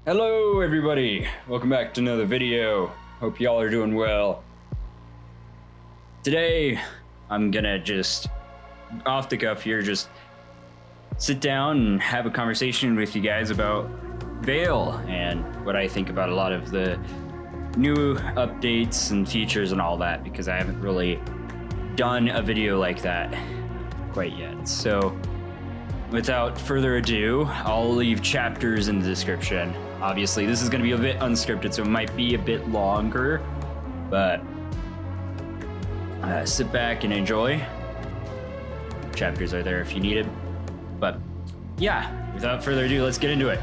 Hello everybody, welcome back to another video. Hope y'all are doing well. Today, I'm gonna just, off the cuff here, just sit down and have a conversation with you guys about Vail and what I think about a lot of the new updates and features and all that, because I haven't really done a video like that quite yet. So, without further ado, I'll leave chapters in the description. Obviously, this is going to be a bit unscripted, so it might be a bit longer, but sit back and enjoy. Chapters are there if you need it. But yeah, without further ado, let's get into it.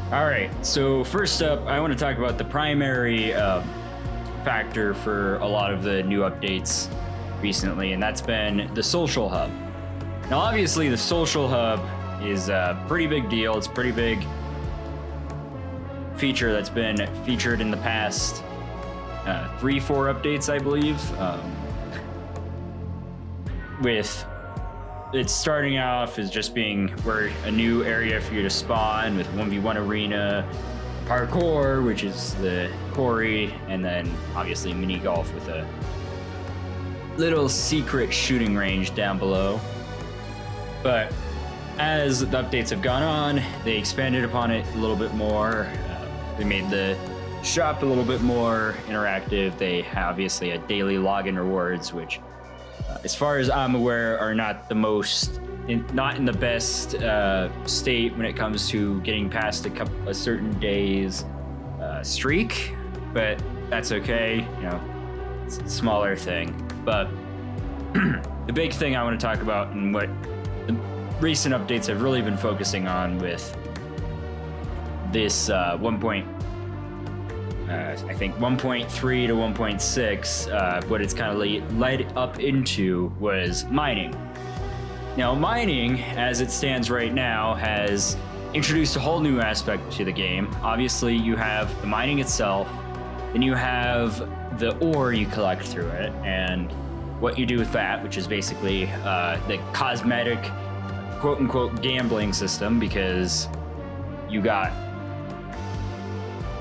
Alright, so first up, I want to talk about the primary factor for a lot of the new updates recently, and that's been the social hub. Now, obviously, the social hub is a pretty big deal. It's a pretty big feature that's been featured in the past 3-4 updates, I believe, with it's starting off as just being where a new area for you to spawn with 1v1 arena, parkour, which is the quarry, and then obviously mini golf with a little secret shooting range down below. But as the updates have gone on, they expanded upon it a little bit more. They made the shop a little bit more interactive. They have obviously a daily login rewards, which as far as I'm aware, are not the most, not in the best state when it comes to getting past a certain day's streak, but that's okay. You know, it's a smaller thing. But the big thing I want to talk about and what the recent updates have really been focusing on with this I think 1.3 to 1.6, what it's kind of led up into was mining. Now, mining, as it stands right now, has introduced a whole new aspect to the game. Obviously, you have the mining itself, then you have the ore you collect through it, and what you do with that, which is basically the cosmetic, quote-unquote, gambling system, because you got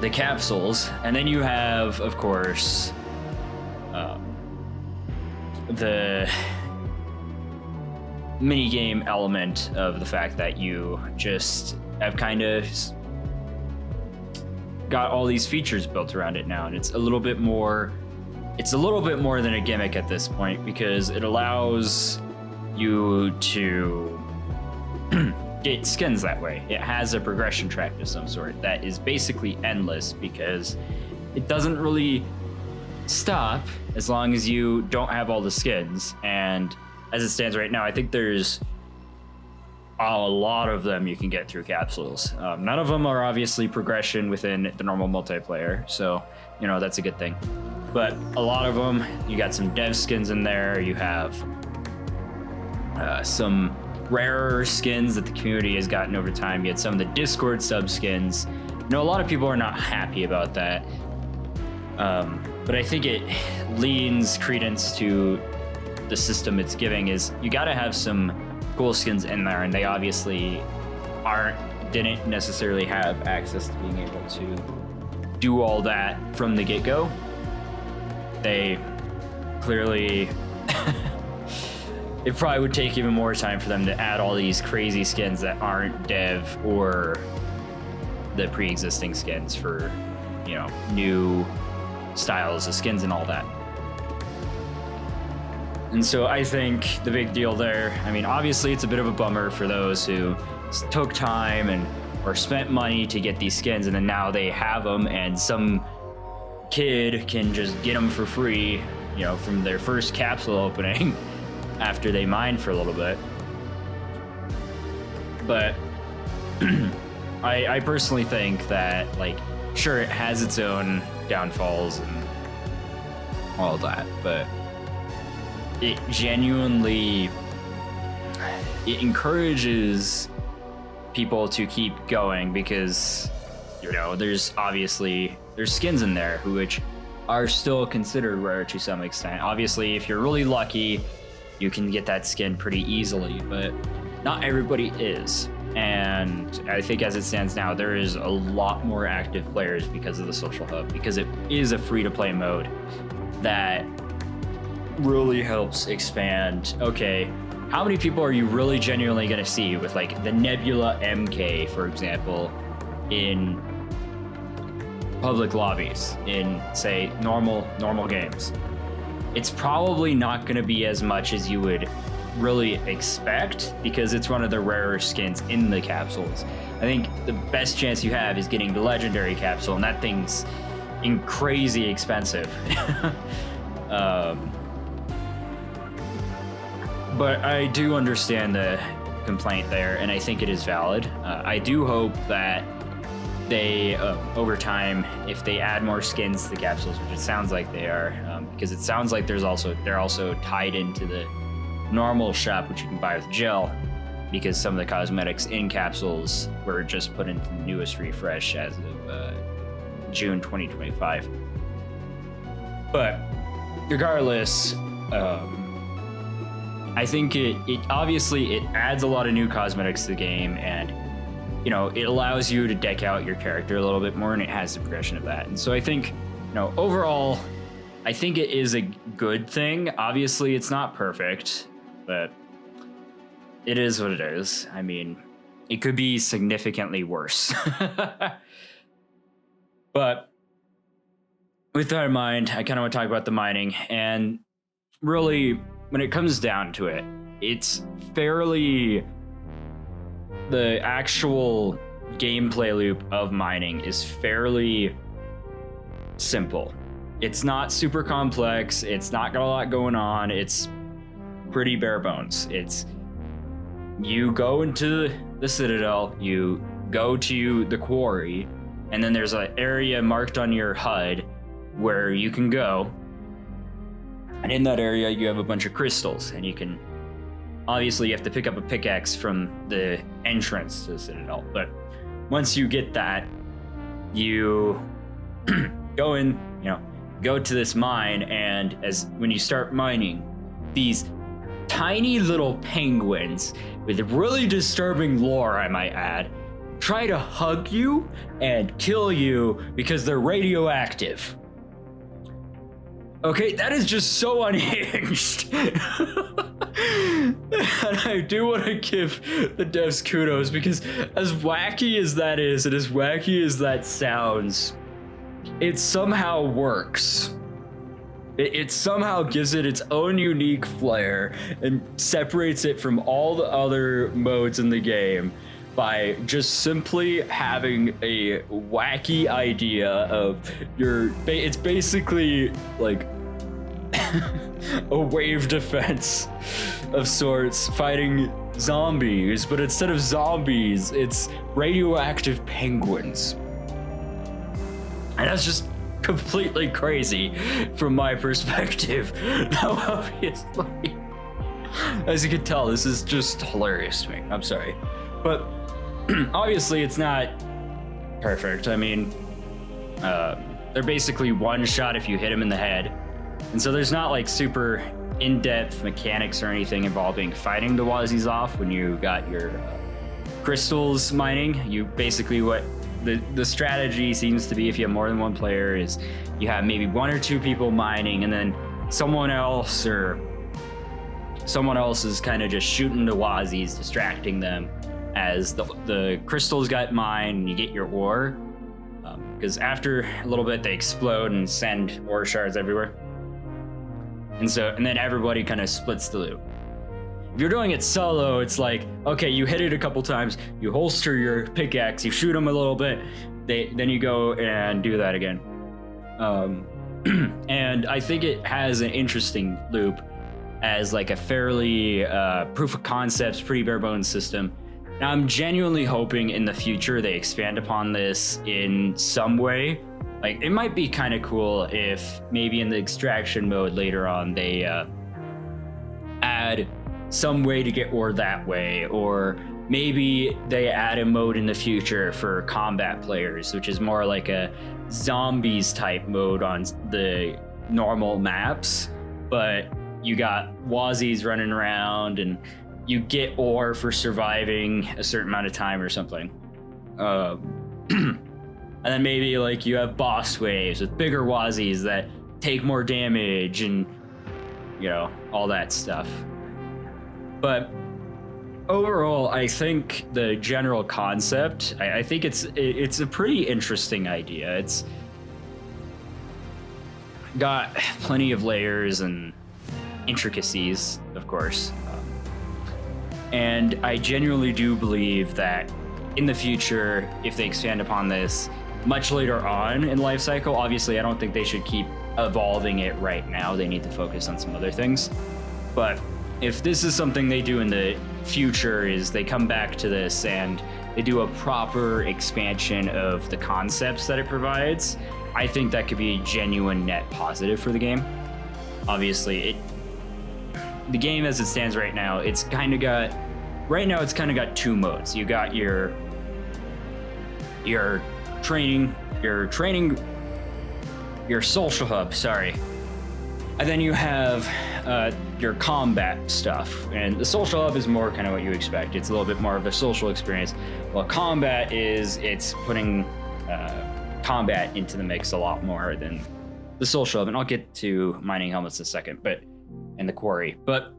the capsules, and then you have, of course, the mini-game element of the fact that you just have kind of got all these features built around it now, and it's a little bit more than a gimmick at this point, because it allows you to get skins that way. It has a progression track of some sort that is basically endless, because it doesn't really stop as long as you don't have all the skins. And as it stands right now, I think there's a lot of them you can get through capsules. None of them are obviously progression within the normal multiplayer, so you know that's a good thing. But a lot of them, you got some dev skins in there. You have some rarer skins that the community has gotten over time. You had some of the Discord sub skins. You know, a lot of people are not happy about that. But I think it leans credence to the system it's giving is you gotta have some cool skins in there, and they obviously didn't necessarily have access to being able to do all that from the get-go. They clearly it probably would take even more time for them to add all these crazy skins that aren't dev or the pre-existing skins for, you know, new styles of skins and all that. And so I think the big deal there, I mean, obviously it's a bit of a bummer for those who took time or spent money to get these skins, and then now they have them and some kid can just get them for free, you know, from their first capsule opening after they mine for a little bit. But I personally think that, like, sure, it has its own downfalls and all that, but it genuinely, it encourages people to keep going because, you know, there's skins in there which are still considered rare to some extent. Obviously, if you're really lucky, you can get that skin pretty easily, but not everybody is. And I think as it stands now, there is a lot more active players because of the social hub, because it is a free-to-play mode that really helps expand, okay, how many people are you really genuinely going to see with like the Nebula MK, for example, in public lobbies, in say normal games? It's probably not going to be as much as you would really expect because it's one of the rarer skins in the capsules. I think the best chance you have is getting the legendary capsule, and that thing's crazy expensive. But I do understand the complaint there, and I think it is valid. I do hope that they, over time, if they add more skins to the capsules, which it sounds like they are, because it sounds like they're also tied into the normal shop, which you can buy with gel, because some of the cosmetics in capsules were just put into the newest refresh as of June 2025. But regardless, I think it obviously adds a lot of new cosmetics to the game, and you know, it allows you to deck out your character a little bit more, and it has the progression of that. And so I think, you know, overall, I think it is a good thing. Obviously, it's not perfect, but it is what it is. I mean, it could be significantly worse. But with that in mind, I kind of want to talk about the mining. And really, when it comes down to it, it's fairly... the actual gameplay loop of mining is fairly simple. It's not super complex. It's not got a lot going on. It's pretty bare bones. It's you go into the Citadel, you go to the quarry, and then there's an area marked on your HUD where you can go. And in that area, you have a bunch of crystals, and you can... obviously, you have to pick up a pickaxe from the entrance to the Citadel, but once you get that, you go in, you know, go to this mine, and when you start mining, these tiny little penguins with really disturbing lore, I might add, try to hug you and kill you because they're radioactive. Okay, that is just so unhinged. And I do want to give the devs kudos, because as wacky as that is, and as wacky as that sounds, it somehow works. It somehow gives it its own unique flair and separates it from all the other modes in the game by just simply having a wacky idea of it's basically like a wave defense of sorts fighting zombies, but instead of zombies, it's radioactive penguins. And that's just completely crazy from my perspective. Now, obviously, as you can tell, this is just hilarious to me. I'm sorry. But obviously, it's not perfect. I mean, they're basically one shot if you hit them in the head. And so there's not like super in-depth mechanics or anything involving fighting the Wassies off when you got your crystals mining. You basically, what the strategy seems to be, if you have more than one player, is you have maybe one or two people mining, and then someone else is kind of just shooting the Wassies, distracting them as the crystals got mined and you get your ore. Because after a little bit, they explode and send ore shards everywhere. And then everybody kind of splits the loot. If you're doing it solo, it's like, okay, you hit it a couple times, you holster your pickaxe, you shoot them a little bit, then you go and do that again. And I think it has an interesting loop as like a fairly proof of concept, pretty bare bones system. Now, I'm genuinely hoping in the future they expand upon this in some way. Like, it might be kind of cool if maybe in the extraction mode later on they add some way to get ore that way, or maybe they add a mode in the future for combat players, which is more like a zombies type mode on the normal maps, but you got Wassies running around and you get ore for surviving a certain amount of time or something. And then maybe like you have boss waves with bigger Wassies that take more damage and, you know, all that stuff. But overall, I think the general concept, I think it's a pretty interesting idea. It's got plenty of layers and intricacies, of course. And I genuinely do believe that in the future, if they expand upon this much later on in life cycle, obviously I don't think they should keep evolving it right now. They need to focus on some other things. But if this is something they do in the future, is they come back to this and they do a proper expansion of the concepts that it provides, I think that could be a genuine net positive for the game. Obviously, the game as it stands right now, it's kind of got two modes. You got your training, your social hub, and then you have your combat stuff. And the social hub is more kind of what you expect. It's a little bit more of a social experience. Well, combat it's putting combat into the mix a lot more than the social hub. And I'll get to mining helmets in a second, and the quarry. But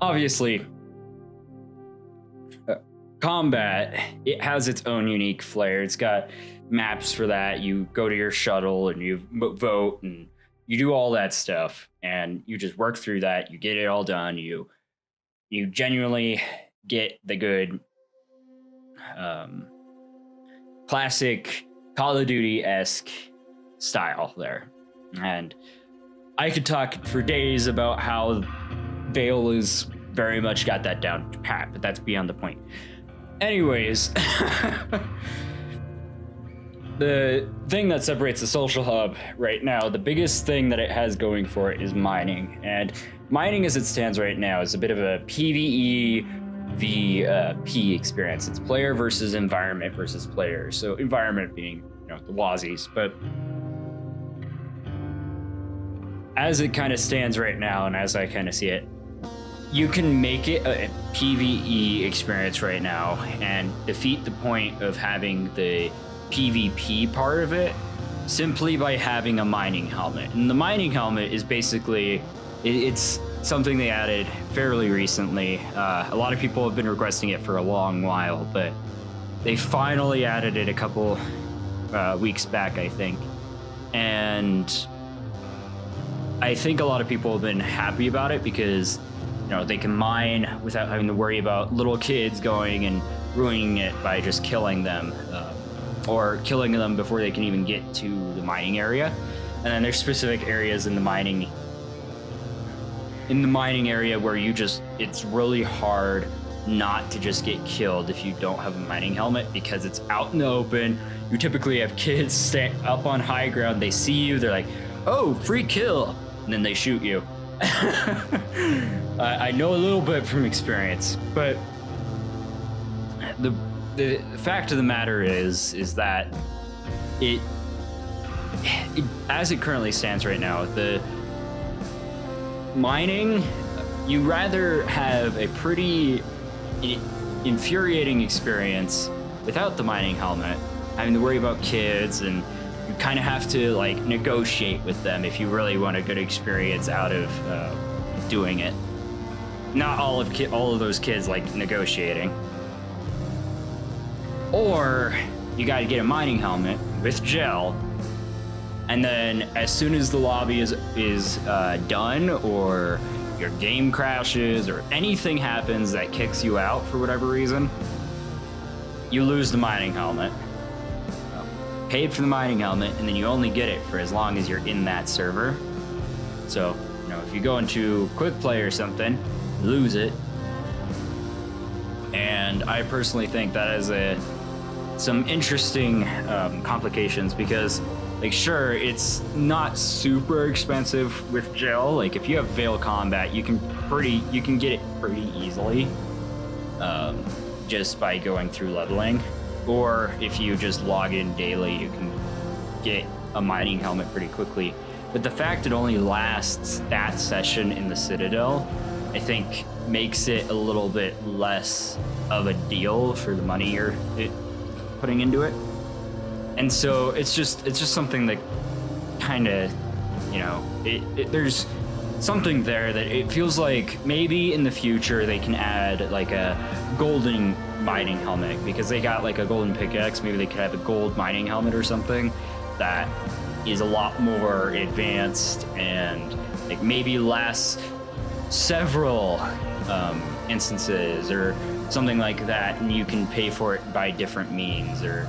obviously, combat, it has its own unique flair. It's got maps for that. You go to your shuttle and you vote and you do all that stuff, and you just work through that. You get it all done. You genuinely get the good classic Call of Duty-esque style there. And I could talk for days about how Vail is very much got that down pat, but that's beyond the point. Anyways, the thing that separates the social hub right now, the biggest thing that it has going for it is mining. And mining as it stands right now is a bit of a PvE v experience. It's player versus environment versus player. So environment being, the Wassies, but as it kind of stands right now, and as I kind of see it, you can make it a PvE experience right now and defeat the point of having the PvP part of it simply by having a mining helmet. And the mining helmet is basically, it's something they added fairly recently. A lot of people have been requesting it for a long while, but they finally added it a couple weeks back, I think. And I think a lot of people have been happy about it because they can mine without having to worry about little kids going and ruining it by just killing them, or killing them before they can even get to the mining area. And then there's specific areas in the mining area where it's really hard not to just get killed if you don't have a mining helmet, because it's out in the open. You typically have kids stand up on high ground. They see you, they're like, "Oh, free kill," and then they shoot you. I know a little bit from experience, but the fact of the matter is that it as it currently stands right now, the mining, you rather have a pretty infuriating experience without the mining helmet, having to worry about kids, and you kind of have to negotiate with them if you really want a good experience out of doing it. Not all of those kids like negotiating. Or you got to get a mining helmet with gel, and then as soon as the lobby is done, or your game crashes, or anything happens that kicks you out for whatever reason, you lose the mining helmet. Paid for the mining helmet, and then you only get it for as long as you're in that server. So, if you go into quick play or something, lose it. And I personally think that is some interesting complications, because sure, it's not super expensive with gel. If you have Vail Combat, you can get it pretty easily. just by going through leveling. Or if you just log in daily, you can get a mining helmet pretty quickly. But the fact it only lasts that session in the Citadel, I think makes it a little bit less of a deal for the money you're putting into it. And so it's just something that kind of, you know, there's something there that it feels like maybe in the future they can add like a golden mining helmet, because they got like a golden pickaxe. Maybe they could have a gold mining helmet or something that is a lot more advanced and like maybe lasts several instances or something like that, and you can pay for it by different means, or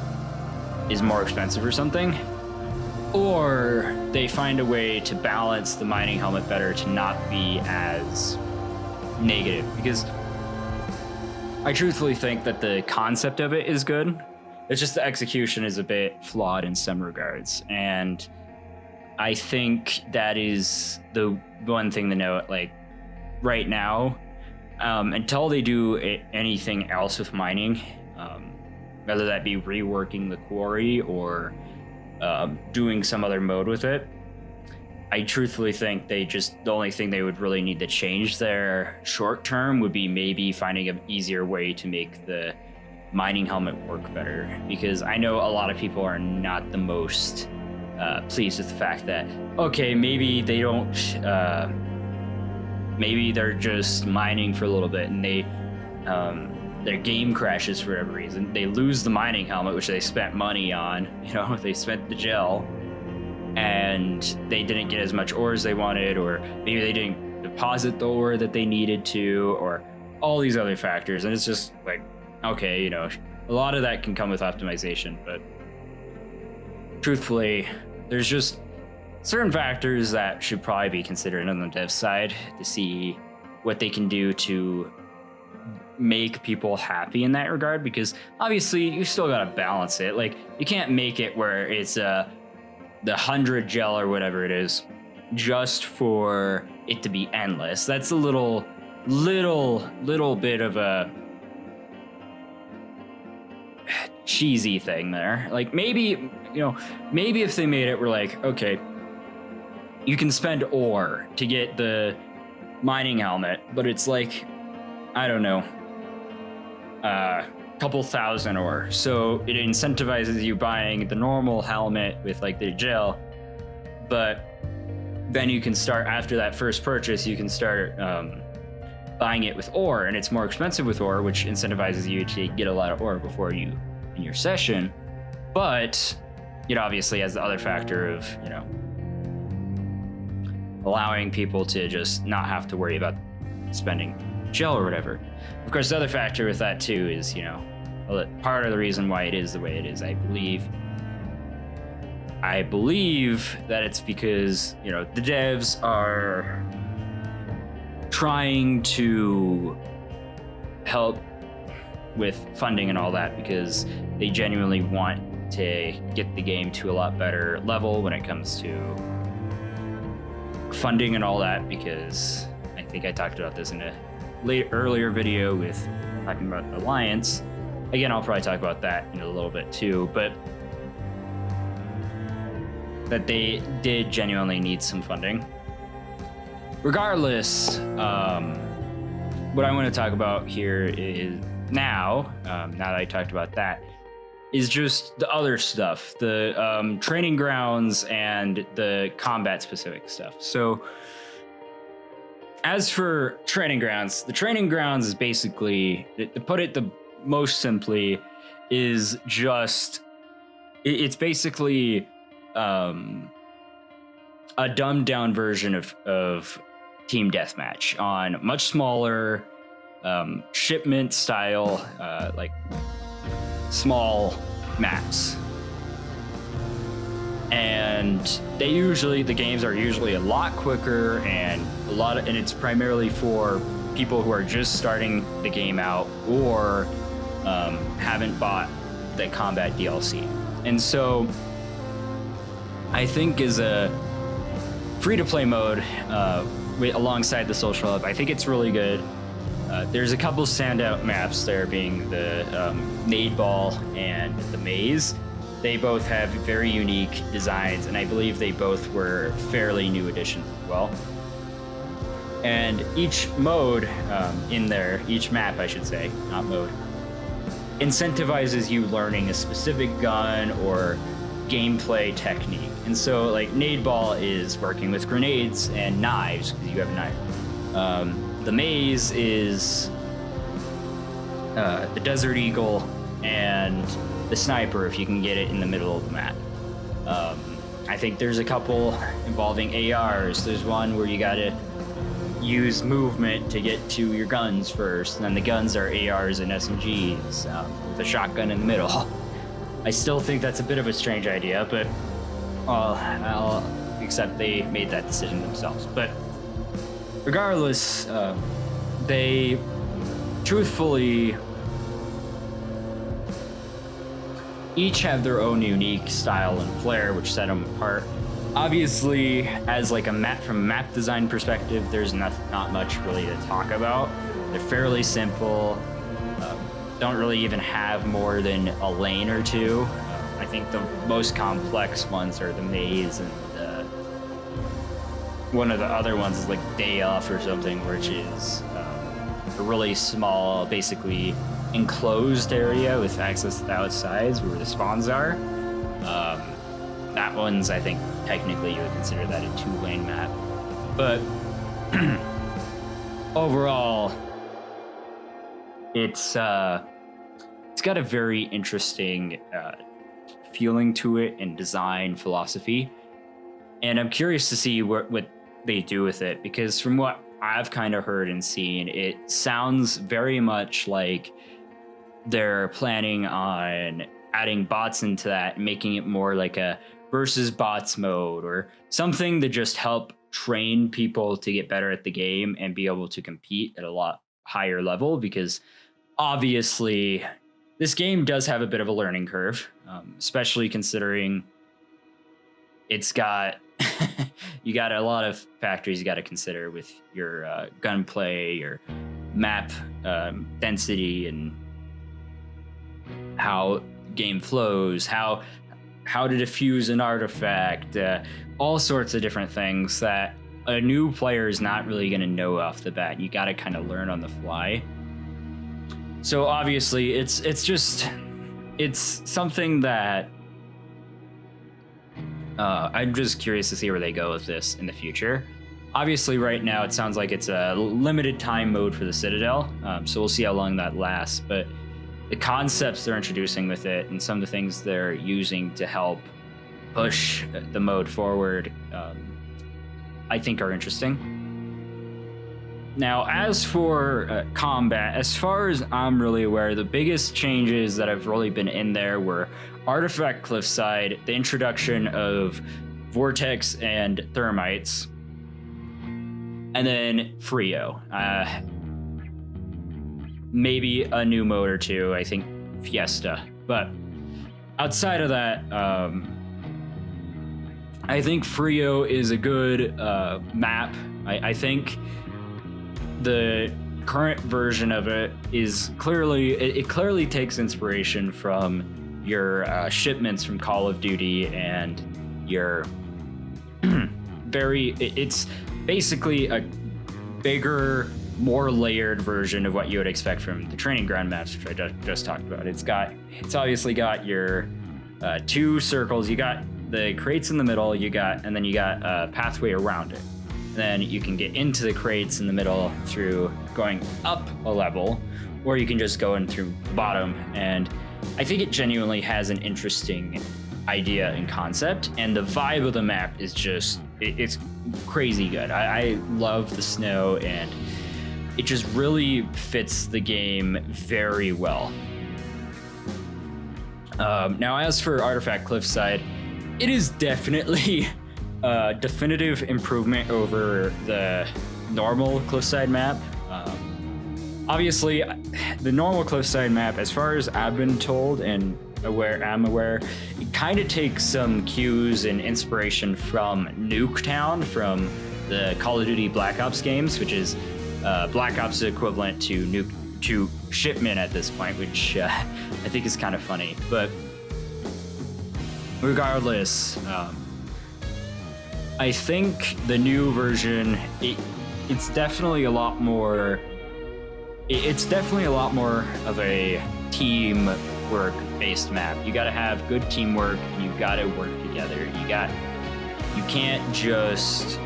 is more expensive or something. Or they find a way to balance the mining helmet better to not be as negative, because I truthfully think that the concept of it is good. It's just the execution is a bit flawed in some regards. And I think that is the one thing to note, like right now, until they do anything else with mining, whether that be reworking the quarry or doing some other mode with it, I truthfully think the only thing they would really need to change there short term would be maybe finding an easier way to make the mining helmet work better. Because I know a lot of people are not the most pleased with the fact that, okay, maybe they don't, maybe they're just mining for a little bit and they, their game crashes for whatever reason. They lose the mining helmet, which they spent money on, you know, they spent the gel, and they didn't get as much ore as they wanted, or maybe they didn't deposit the ore that they needed to, or all these other factors. And it's just like, okay, you know, a lot of that can come with optimization, but truthfully, there's just certain factors that should probably be considered on the dev side to see what they can do to make people happy in that regard. Because obviously you still got to balance it. Like, you can't make it where it's the 100 gel or whatever it is just for it to be endless. That's a little bit of a cheesy thing there. Like, maybe, you know, maybe if they made it where like, okay, you can spend ore to get the mining helmet, but it's like, I don't know, couple thousand ore, so it incentivizes you buying the normal helmet with like the gel, but then you can start, after that first purchase, you can start buying it with ore, and it's more expensive with ore, which incentivizes you to get a lot of ore before you in your session. But it obviously has the other factor of, you know, allowing people to just not have to worry about spending gel or whatever. Of course, the other factor with that too is, you know, part of the reason why it is the way it is, I believe that it's because, you know, the devs are trying to help with funding and all that, because they genuinely want to get the game to a lot better level when it comes to funding and all that. Because I think I talked about this in a earlier video with talking about Alliance. Again, I'll probably talk about that in a little bit too, but that they did genuinely need some funding. Regardless, what I want to talk about here is now that I talked about that, is just the other stuff, the training grounds and the combat specific stuff. So as for training grounds, the training grounds is basically, to put it the most simply, is just, it's basically a dumbed down version of team deathmatch on much smaller shipment style, like small maps. And the games are usually a lot quicker, and it's primarily for people who are just starting the game out or haven't bought the combat DLC. And so I think as a free-to-play mode alongside the social hub, I think it's really good. There's a couple standout maps there, being the Nade Ball and the Maze. They both have very unique designs, and I believe they both were fairly new additions as well. And each mode in there, each map, I should say, not mode, incentivizes you learning a specific gun or gameplay technique. And so, like, Nade Ball is working with grenades and knives, because you have a knife. The Maze is the Desert Eagle and the Sniper, if you can get it in the middle of the map. I think there's a couple involving ARs. There's one where you gotta use movement to get to your guns first, and then the guns are ARs and SMGs with a shotgun in the middle. I still think that's a bit of a strange idea, but I'll accept they made that decision themselves. But regardless, they truthfully each have their own unique style and flair, which set them apart. Obviously, as like a map, from a map design perspective, there's not much really to talk about. They're fairly simple. Don't really even have more than a lane or two. I think the most complex ones are the Maze, and one of the other ones is like Day Off or something, which is a really small, basically enclosed area with access to the outsides where the spawns are. That one's, I think, technically you would consider that a 2-lane map. But overall, it's got a very interesting feeling to it and design philosophy. And I'm curious to see what they do with it, because from what I've kind of heard and seen, it sounds very much like they're planning on adding bots into that and making it more like a versus bots mode, or something to just help train people to get better at the game and be able to compete at a lot higher level, because obviously this game does have a bit of a learning curve, especially considering it's got you got a lot of factors you got to consider with your gunplay, your map density, and how game flows, how to defuse an artifact, all sorts of different things that a new player is not really going to know off the bat. You got to kind of learn on the fly. So obviously it's something that I'm just curious to see where they go with this in the future. Obviously right now it sounds like it's a limited time mode for the Citadel, so we'll see how long that lasts. But the concepts they're introducing with it and some of the things they're using to help push the mode forward, I think are interesting. Now, as for combat, as far as I'm really aware, the biggest changes that have really been in there were Artifact Cliffside, the introduction of Vortex and Thermites, and then Frio. Maybe a new mode or two, I think Fiesta. But outside of that, I think Frio is a good map. I think the current version of it is clearly takes inspiration from your shipments from Call of Duty and your it's basically a bigger, more layered version of what you would expect from the training ground maps, which I just talked about. It's obviously got your 2 circles. You got the crates in the middle, and then you got a pathway around it. Then you can get into the crates in the middle through going up a level, or you can just go in through the bottom. And I think it genuinely has an interesting idea and concept, and the vibe of the map is just it's crazy good. I love the snow, and it just really fits the game very well. Now, as for Artifact Cliffside, it is definitely a definitive improvement over the normal Cliffside map. Obviously, the normal Cliffside map, as far as I've been told and I'm aware, it kind of takes some cues and inspiration from Nuketown from the Call of Duty Black Ops games, which is Black Ops is equivalent to Shipment at this point, which I think is kind of funny. But regardless, I think the new version, it's definitely a lot more. It's definitely a lot more of a teamwork based map. You got to have good teamwork, and you got to work together. You can't just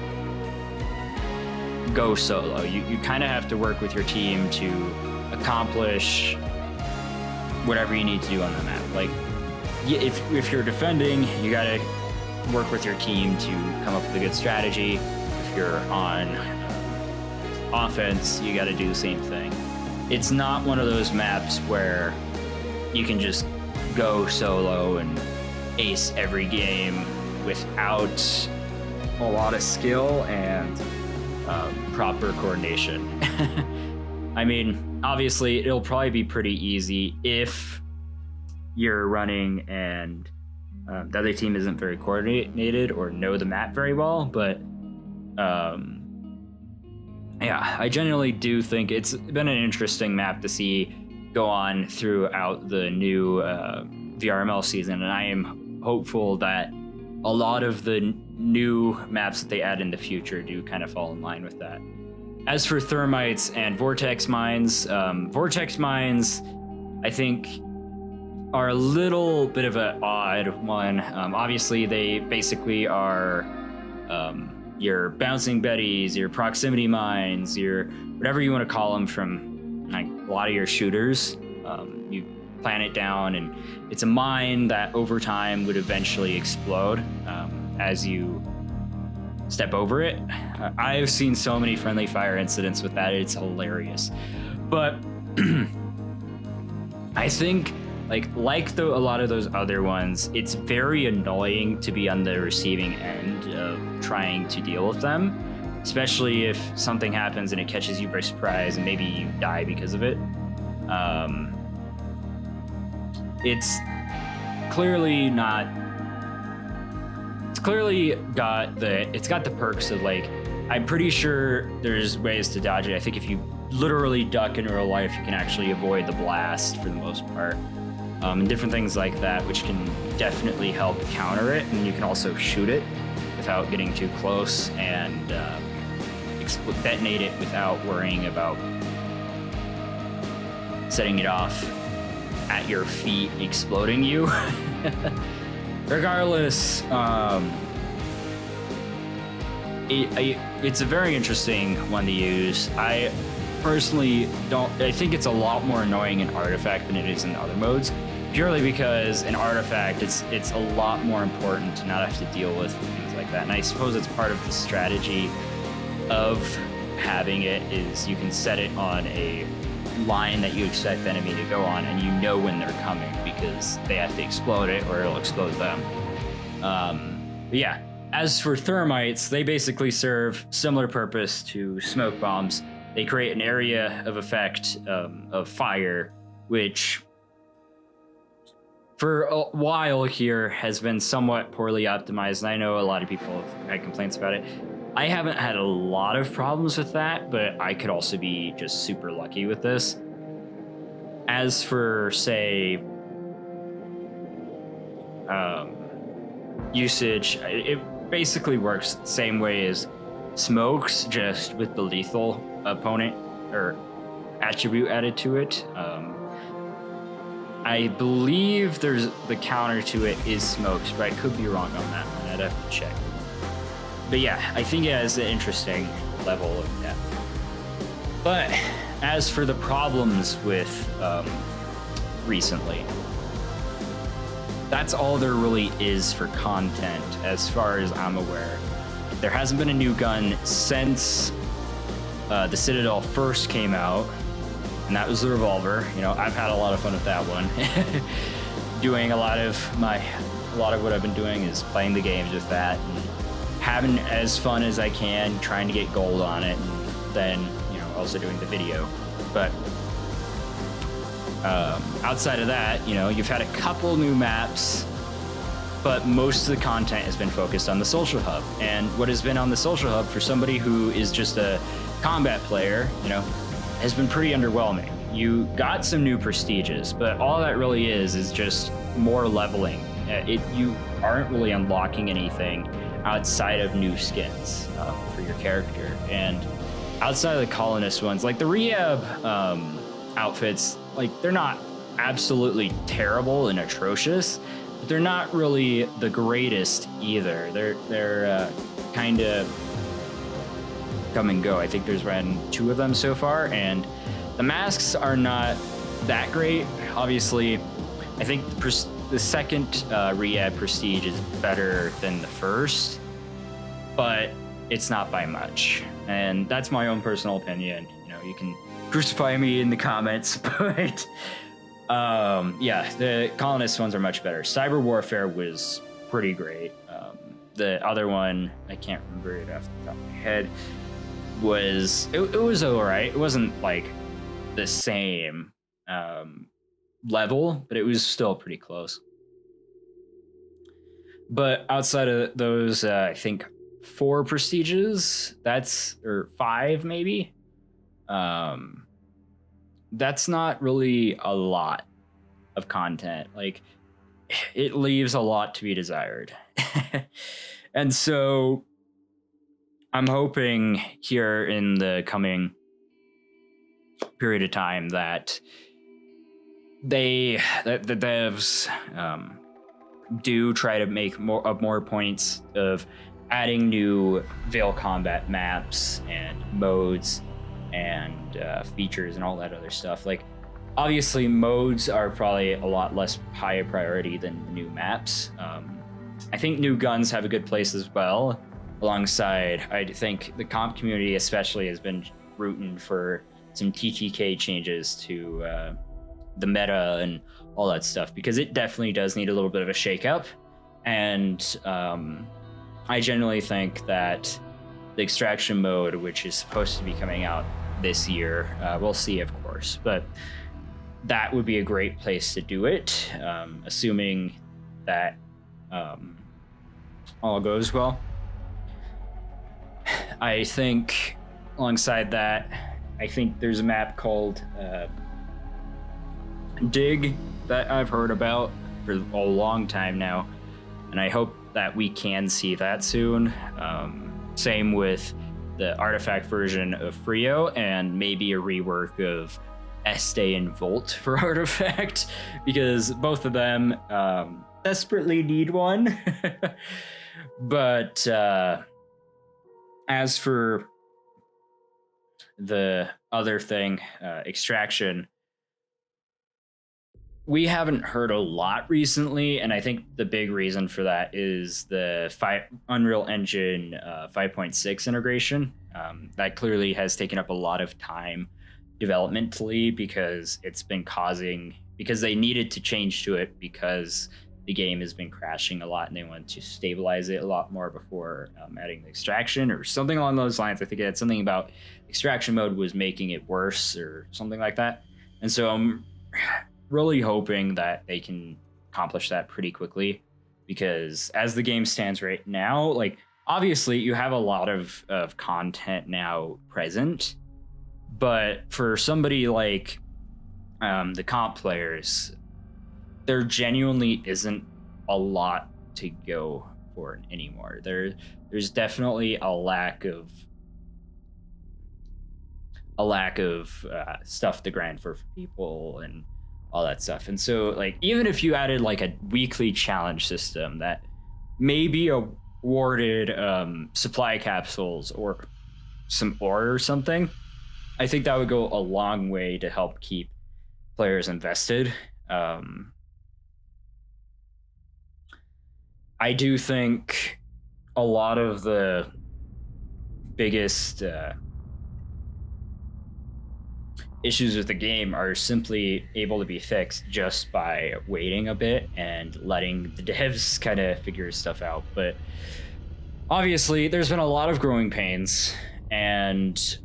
go solo. You kind of have to work with your team to accomplish whatever you need to do on the map. Like, if you're defending, you got to work with your team to come up with a good strategy. If you're on offense, you got to do the same thing. It's not one of those maps where you can just go solo and ace every game without a lot of skill and proper coordination. I mean, obviously, it'll probably be pretty easy if you're running and the other team isn't very coordinated or know the map very well, but yeah, I genuinely do think it's been an interesting map to see go on throughout the new VRML season, and I am hopeful that a lot of the new maps that they add in the future do kind of fall in line with that. As for thermites and vortex mines, I think are a little bit of an odd one. Obviously, they basically are your bouncing betties, your proximity mines, your whatever you want to call them from like a lot of your shooters. You plant it down, and it's a mine that over time would eventually explode as you step over it. I've seen so many friendly fire incidents with that. It's hilarious. But I think a lot of those other ones, it's very annoying to be on the receiving end of trying to deal with them, especially if something happens and it catches you by surprise and maybe you die because of it. It's clearly got the perks of like, I'm pretty sure there's ways to dodge it. I think if you literally duck in real life, you can actually avoid the blast for the most part. And different things like that, which can definitely help counter it. And you can also shoot it without getting too close and detonate it without worrying about setting it off at your feet, exploding you. Regardless, it's a very interesting one to use. I personally I think it's a lot more annoying in Artifact than it is in other modes, purely because in Artifact it's a lot more important to not have to deal with things like that. And I suppose it's part of the strategy of having it is you can set it on a line that you expect the enemy to go on, and you know when they're coming because they have to explode it or it'll explode them. But yeah, as for thermites, they basically serve similar purpose to smoke bombs. They create an area of effect of fire, which for a while here has been somewhat poorly optimized, and I know a lot of people have had complaints about it. I haven't had a lot of problems with that, but I could also be just super lucky with this. As for, say, usage, it basically works the same way as smokes, just with the lethal opponent or attribute added to it. I believe there's the counter to it is smokes, but I could be wrong on that one. I'd have to check. But yeah, I think it has an interesting level of depth. But as for the problems with recently, that's all there really is for content as far as I'm aware. There hasn't been a new gun since the Citadel first came out, and that was the revolver. You know, I've had a lot of fun with that one. Doing a lot of what I've been doing is playing the games with that and having as fun as I can, trying to get gold on it, and then, you know, also doing the video. But outside of that, you know, you've had a couple new maps, but most of the content has been focused on the social hub. And what has been on the social hub for somebody who is just a combat player, has been pretty underwhelming. You got some new prestiges, but all that really is just more leveling. You aren't really unlocking anything outside of new skins for your character. And outside of the colonist ones, like the rehab outfits, like they're not absolutely terrible and atrocious, but they're not really the greatest either. They're kind of come and go. I think there's been 2 of them so far, and the masks are not that great. Obviously, I think the second rehab prestige is better than the first, but it's not by much. And that's my own personal opinion. You can crucify me in the comments, but yeah, the colonist ones are much better. Cyber warfare was pretty great. The other one, I can't remember it off the top of my head, was all right. It wasn't like the same level, but it was still pretty close. But outside of those, I think 4 prestiges, or 5 maybe, that's not really a lot of content. Like, it leaves a lot to be desired. And so I'm hoping here in the coming period of time that the devs do try to make more points of adding new Vail combat maps and modes and features and all that other stuff. Like, obviously modes are probably a lot less high a priority than the new maps. I think new guns have a good place as well. Alongside, I think the comp community especially has been rooting for some TTK changes to the meta and all that stuff, because it definitely does need a little bit of a shakeup. And I generally think that the extraction mode, which is supposed to be coming out this year, we'll see, of course, but that would be a great place to do it, assuming that all goes well. I think alongside that, I think there's a map called Dig that I've heard about for a long time now, and I hope that we can see that soon. Same with the artifact version of Frio, and maybe a rework of Este and Volt for artifact, because both of them desperately need one. But as for the other thing, extraction, we haven't heard a lot recently, and I think the big reason for that is the Unreal Engine 5.6 integration. That clearly has taken up a lot of time developmentally, because they needed to change to it because the game has been crashing a lot, and they wanted to stabilize it a lot more before adding the extraction or something along those lines. I think it had something about extraction mode was making it worse or something like that. And so I'm really hoping that they can accomplish that pretty quickly, because as the game stands right now, like, obviously you have a lot of content now present, but for somebody like the comp players, there genuinely isn't a lot to go for anymore. There's definitely a lack of stuff to grind for people and all that stuff. And so, like, even if you added like a weekly challenge system that maybe awarded supply capsules or some ore or something, I think that would go a long way to help keep players invested. I do think a lot of the biggest issues with the game are simply able to be fixed just by waiting a bit and letting the devs kind of figure stuff out. But obviously there's been a lot of growing pains, and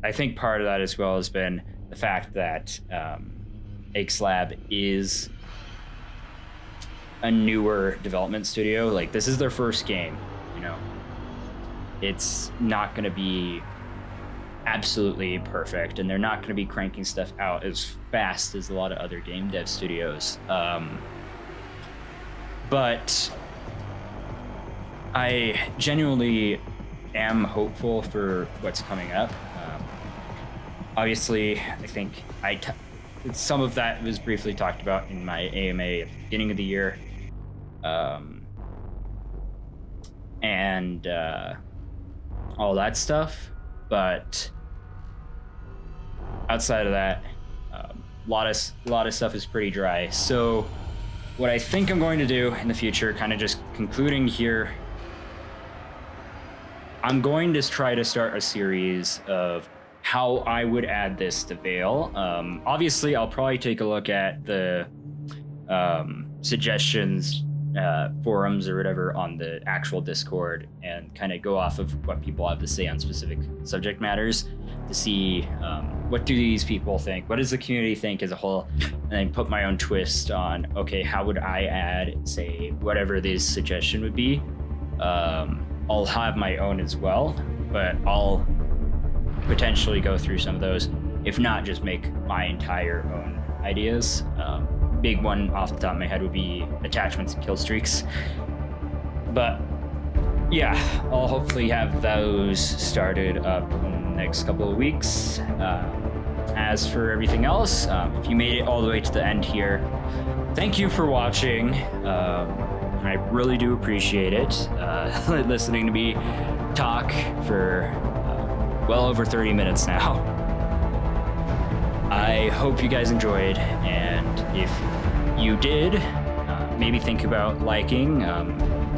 I think part of that as well has been the fact that Lab is a newer development studio. Like, this is their first game, it's not going to be absolutely perfect, and they're not going to be cranking stuff out as fast as a lot of other game dev studios. But I genuinely am hopeful for what's coming up. Obviously, I think some of that was briefly talked about in my AMA at the beginning of the year. And all that stuff. But outside of that, a lot of stuff is pretty dry. So what I think I'm going to do in the future, kind of just concluding here, I'm going to try to start a series of how I would add this to Vail. Obviously, I'll probably take a look at the suggestions, forums or whatever on the actual Discord, and kind of go off of what people have to say on specific subject matters to see what do these people think, what does the community think as a whole, and then put my own twist on, okay, how would I add, say, whatever this suggestion would be. I'll have my own as well, but I'll potentially go through some of those, if not just make my entire own ideas. Big one off the top of my head would be attachments and kill streaks. But yeah, I'll hopefully have those started up in the next couple of weeks. As for everything else, if you made it all the way to the end here, thank you for watching. I really do appreciate it. Listening to me talk for well over 30 minutes now. I hope you guys enjoyed, and if you did, maybe think about liking.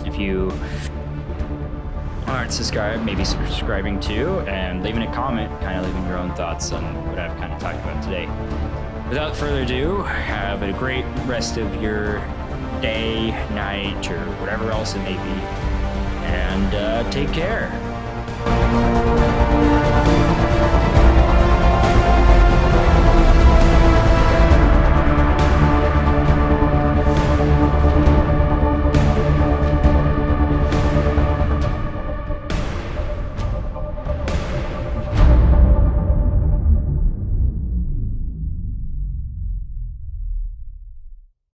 If you aren't subscribed, maybe subscribing too, and leaving a comment, kind of leaving your own thoughts on what I've kind of talked about today. Without further ado, have a great rest of your day, night, or whatever else it may be, and take care.